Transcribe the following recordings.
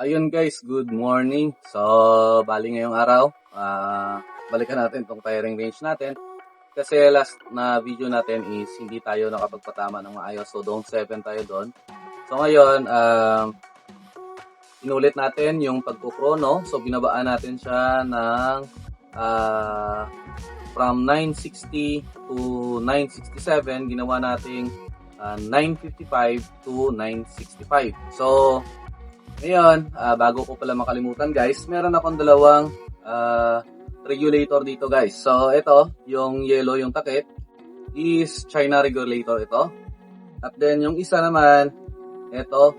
Ayun guys, good morning. So, bali ngayong araw, balikan natin itong firing range natin. Kasi last na video natin is hindi tayo nakapagpatama ng maayos. So, down 7 tayo doon. So, ngayon, inulit natin yung pagkukrono. So, binabaan natin siya ng from 960 to 967. Ginawa nating 955 to 965. So, ngayon, bago ko pala makalimutan guys, meron akong dalawang regulator dito guys. So, ito, yung yellow, yung takip, is China regulator ito. At then, yung isa naman, ito,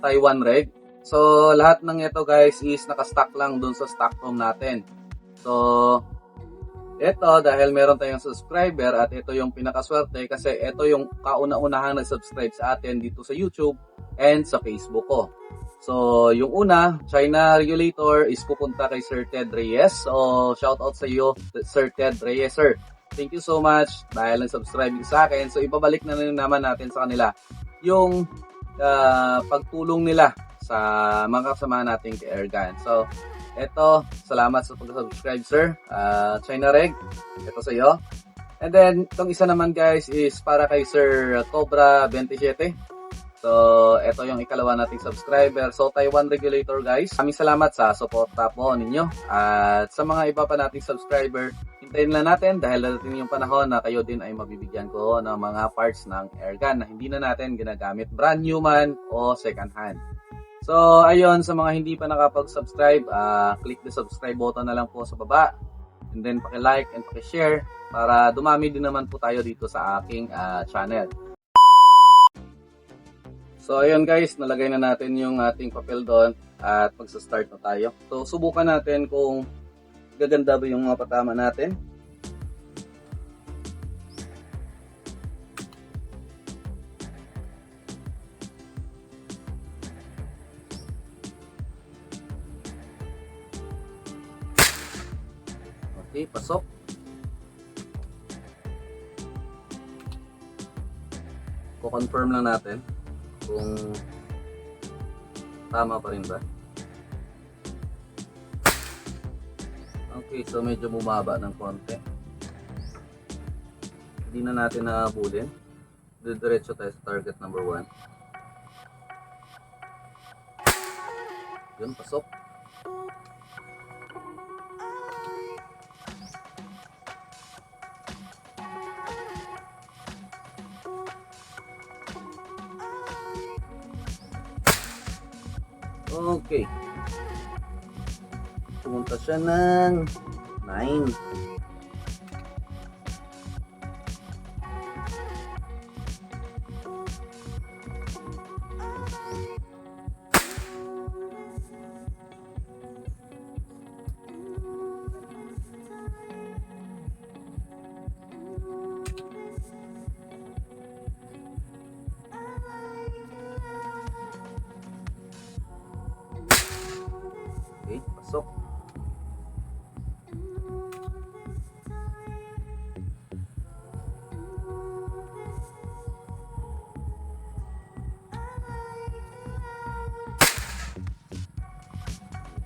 Taiwan reg. So, lahat ng ito guys is nakastock lang dun sa stock room natin. So, ito, dahil meron tayong subscriber at ito yung pinakaswerte kasi ito yung kauna-unahang nag-subscribe sa atin dito sa YouTube and sa Facebook ko. So, yung una, China regulator is pupunta kay Sir Ted Reyes. So, shout out sa iyo, Sir Ted Reyes, sir. Thank you so much dahil nag-subscribe sa akin. So, ibabalik na naman natin sa kanila yung pagtulong nila sa mga kasama nating Airgun. So, eto, salamat sa pag-subscribe, sir. China Reg, ito sa iyo. And then, itong isa naman guys is para kay Sir Cobra 27. So, ito yung ikalawa nating subscriber. So, Taiwan regulator guys. Maraming salamat sa suporta po ninyo. At sa mga iba pa nating subscriber, hintayin lang natin dahil darating yung panahon na kayo din ay mabibigyan ko ng mga parts ng airgun na hindi na natin ginagamit brand new man o second hand. So, ayun, sa mga hindi pa nakapag-subscribe, click the subscribe button na lang po sa baba. And then, paki-like and paki-share para dumami din naman po tayo dito sa aking channel. So, ayun guys, nalagay na natin yung ating papel doon at magsa-start na tayo. So, subukan natin kung gaganda ba yung mga patama natin. Okay, pasok. Ko-confirm lang natin kung tama pa rin ba. Okay, so medyo bumaba ng konti. Hindi na natin naabulin. Diretso tayo sa target number 1. Yun, pasok. Okay. Pumunta siya ng 9. Okay, pasok.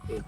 Okay.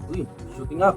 Uy, shooting up.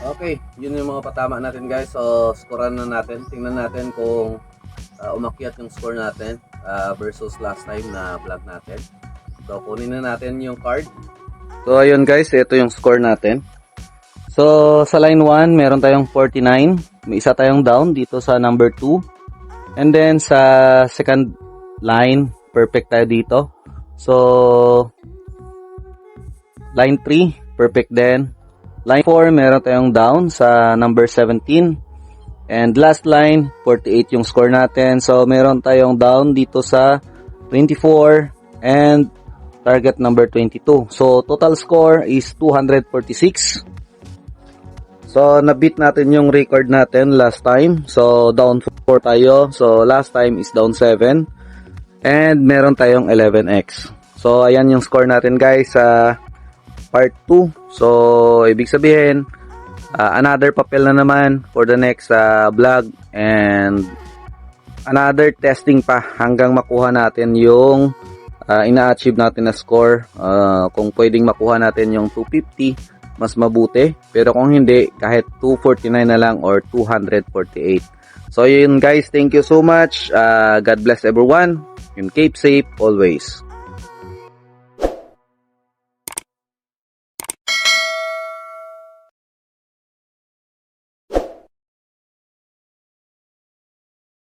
Okay, yun yung mga patama natin guys. So, scorean na natin. Tingnan natin kung umakyat yung score natin versus last time na vlog natin. So, kunin na natin yung card. So, ayun guys, ito yung score natin. So, sa line 1, meron tayong 49. May isa tayong down dito sa number 2. And then, sa second line, perfect tayo dito. So, line 3, perfect din. Line 4, meron tayong down sa number 17. And last line, 48 yung score natin. So, meron tayong down dito sa 24 and target number 22. So, total score is 246. So, nabit natin yung record natin last time. So, down 4 tayo. So, last time is down 7. And meron tayong 11x. So, ayan yung score natin guys. part 2. So, ibig sabihin, another papel na naman for the next vlog, and another testing pa hanggang makuha natin yung ina-achieve natin na score. Kung pwedeng makuha natin yung 250, mas mabuti. Pero kung hindi, kahit 249 na lang or 248. So yun guys, thank you so much. God bless everyone. And keep safe always.